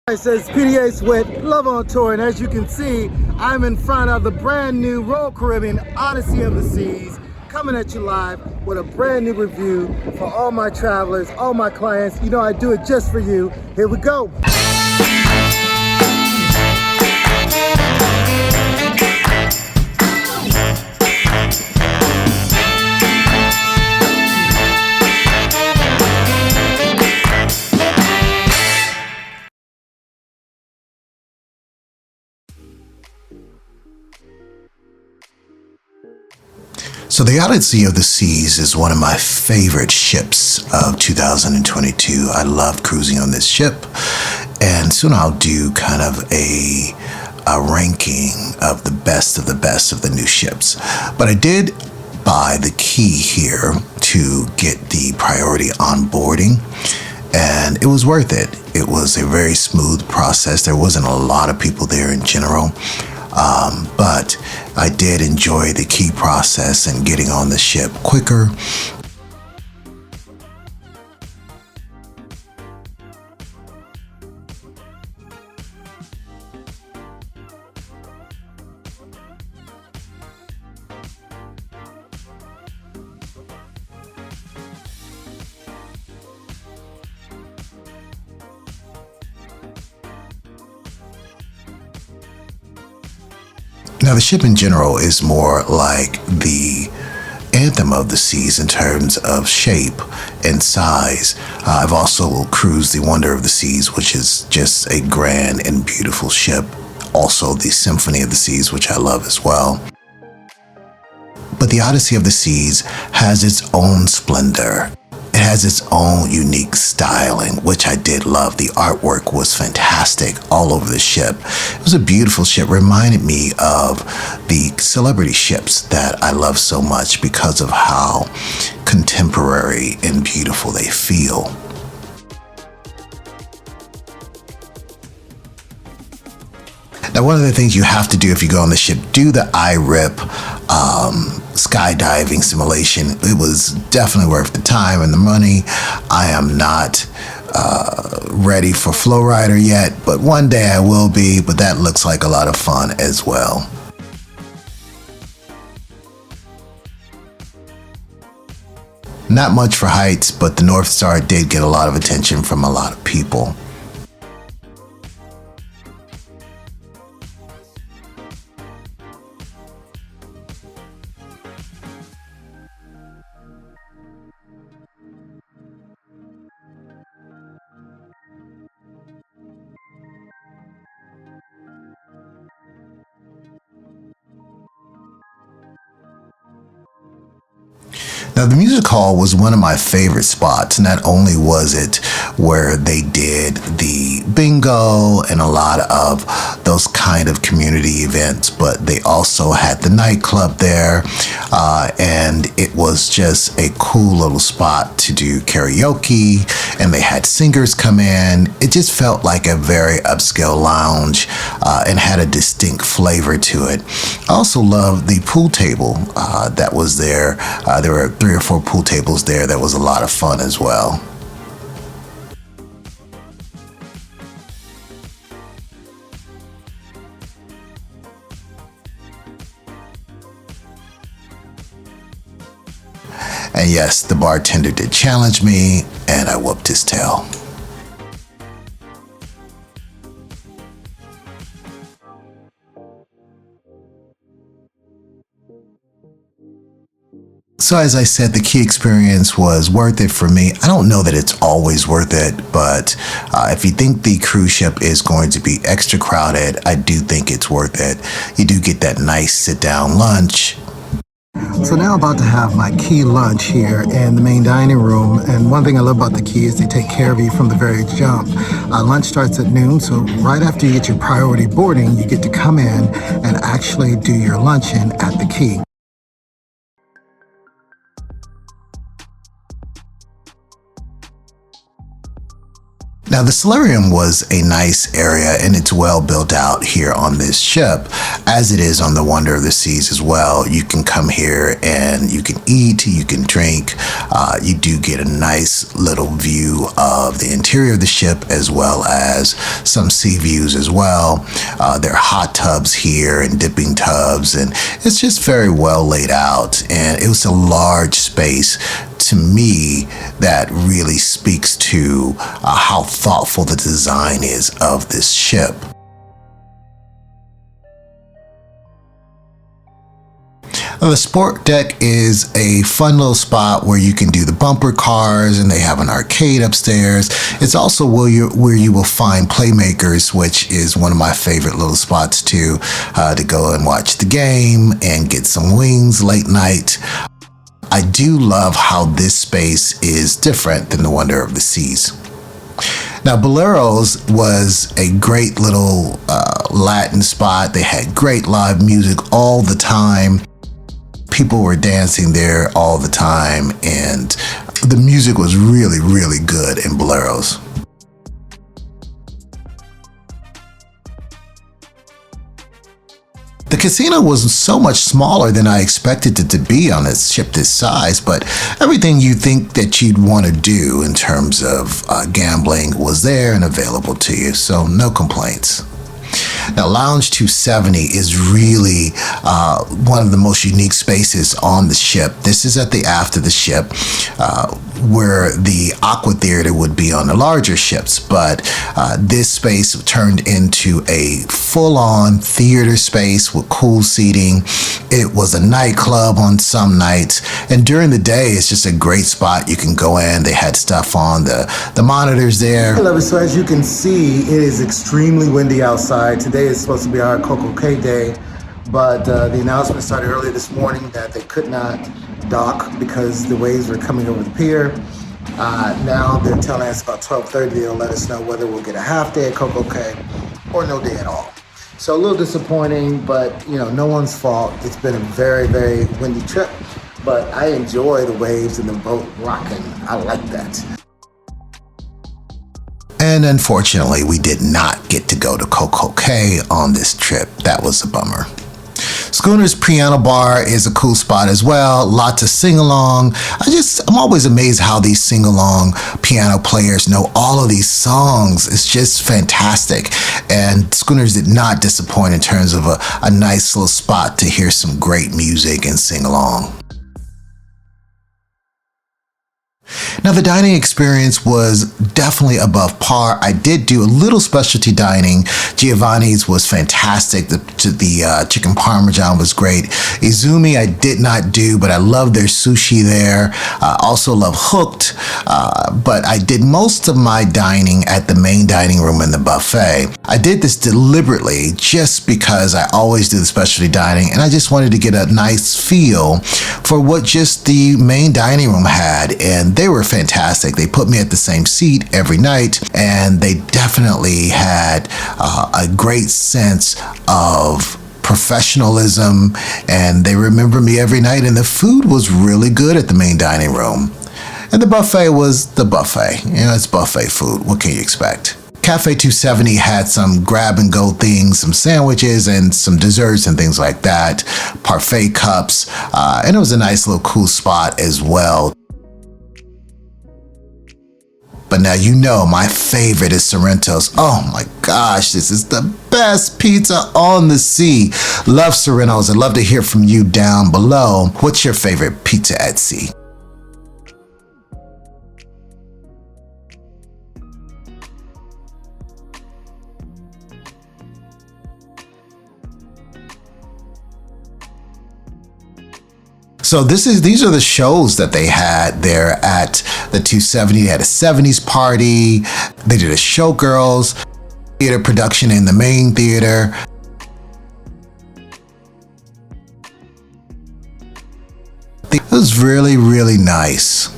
It says PDA with Love on Tour, and as you can see, I'm in front of the brand new Royal Caribbean Odyssey of the Seas, coming at you live with a brand new review for all my travelers, all my clients. You know I do it just for you. Here we go. So the Odyssey of the Seas is one of my favorite ships of 2022. I loved cruising on this ship, and soon I'll do kind of a ranking of the best of the new ships. But I did buy the key here to get the priority onboarding, and it was worth it. It was a very smooth process. There wasn't a lot of people there in general. But I did enjoy the key process and getting on the ship quicker. Now, the ship in general is more like the anthem of the seas in terms of shape and size. I've also cruised the Wonder of the Seas, which is just a grand and beautiful ship. Also, the Symphony of the Seas, which I love as well. But the Odyssey of the Seas has its own splendor. It has its own unique styling, which I did love. The artwork was fantastic all over the ship. It was a beautiful ship. Reminded me of the celebrity ships that I love so much because of how contemporary and beautiful they feel. Now, one of the things you have to do if you go on the ship, do the IRIP skydiving simulation. It was definitely worth the time and the money. I am not ready for Flowrider yet, but one day I will be, but that looks like a lot of fun as well. Not much for heights, but the North Star did get a lot of attention from a lot of people. Now, the music hall was one of my favorite spots. Not only was it where they did the bingo and a lot of those kind of community events, but they also had the nightclub there, and it was just a cool little spot to do karaoke, and they had singers come in. It just felt like a very upscale lounge and had a distinct flavor to it. I also loved the pool table that was there. There were 3 or 4 pool tables there. That was a lot of fun as well. And yes, the bartender did challenge me, and I whooped his tail. So as I said, the key experience was worth it for me. I don't know that it's always worth it, but if you think the cruise ship is going to be extra crowded, I do think it's worth it. You do get that nice sit-down lunch. So now I'm about to have my key lunch here in the main dining room, and one thing I love about the key is they take care of you from the very jump. Lunch starts at noon, so right after you get your priority boarding, you get to come in and actually do your luncheon at the key. Now, the Solarium was a nice area, and it's well built out here on this ship, as it is on the Wonder of the Seas as well. You can come here and you can eat, you can drink. You do get a nice little view of the interior of the ship, as well as some sea views as well. There are hot tubs here and dipping tubs, and it's just very well laid out. And it was a large space to me that really speaks to how thoughtful the design is of this ship. The sport deck is a fun little spot where you can do the bumper cars, and they have an arcade upstairs. It's also where you will find playmakers, which is one of my favorite little spots too, to go and watch the game and get some wings late night. I do love how this space is different than the Wonder of the Seas. Now, Bolero's was a great little Latin spot. They had great live music all the time. People were dancing there all the time, and the music was really, really good in Bolero's. The casino was so much smaller than I expected it to be on a ship this size, but everything you think that you'd want to do in terms of gambling was there and available to you, so no complaints. Now, Lounge 270 is really one of the most unique spaces on the ship. This is at the aft of the ship, where the Aqua Theater would be on the larger ships, but this space turned into a full-on theater space with cool seating. It was a nightclub on some nights, and during the day, it's just a great spot. You can go in. They had stuff on the monitors there. Hello, so as you can see, it is extremely windy outside. Today is supposed to be our Coco K day, but the announcement started early this morning that they could not dock because the waves were coming over the pier. Now they're telling us about 12:30 they'll let us know whether we'll get a half day at Coco K or no day at all. So a little disappointing, but no one's fault. It's been a very, very windy trip, but I enjoy the waves and the boat rocking. I like that. And unfortunately, we did not get to go to Coco K on this trip. That was a bummer. Schooner's Piano Bar is a cool spot as well. Lots of sing-along. I'm always amazed how these sing-along piano players know all of these songs. It's just fantastic. And Schooner's did not disappoint in terms of a nice little spot to hear some great music and sing along. Now, the dining experience was definitely above par. I did do a little specialty dining. Giovanni's was fantastic. The chicken parmesan was great. Izumi I did not do, but I love their sushi there. Also love Hooked, but I did most of my dining at the main dining room and the buffet. I did this deliberately just because I always do the specialty dining, and I just wanted to get a nice feel for what just the main dining room had, and they were fantastic. They put me at the same seat every night, and they definitely had a great sense of professionalism, and they remember me every night, and the food was really good at the main dining room. And the buffet was the buffet. It's buffet food. What can you expect? Cafe 270 had some grab-and-go things, some sandwiches and some desserts and things like that, parfait cups, and it was a nice little cool spot as well. But now my favorite is Sorrento's. Oh my gosh, this is the best pizza on the sea. Love Sorrento's. I'd love to hear from you down below. What's your favorite pizza at sea? So these are the shows that they had there at the 270. They had a 70s party. They did a Showgirls theater production in the main theater. It was really, really nice.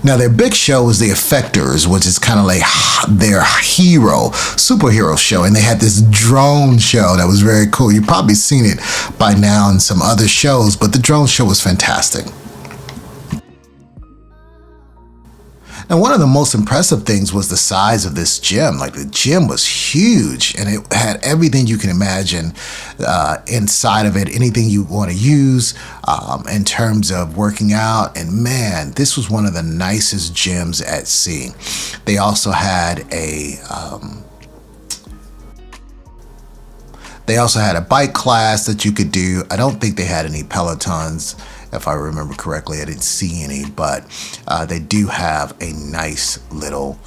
Now, their big show was the Effectors, which is kind of like their superhero show. And they had this drone show that was very cool. You've probably seen it by now in some other shows, but the drone show was fantastic. Now, one of the most impressive things was the size of this gym. Like, the gym was huge, and it had everything you can imagine inside of it, anything you want to use in terms of working out. And man, this was one of the nicest gyms at sea. They also had a bike class that you could do. I don't think they had any Pelotons, if I remember correctly. I didn't see any, but they do have a nice little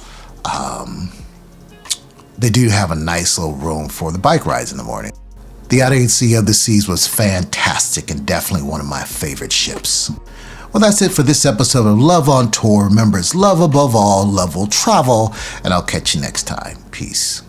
room for the bike rides in the morning. The Odyssey of the Seas was fantastic and definitely one of my favorite ships. Well, that's it for this episode of Love on Tour. Remember, it's love above all, love will travel, and I'll catch you next time. Peace.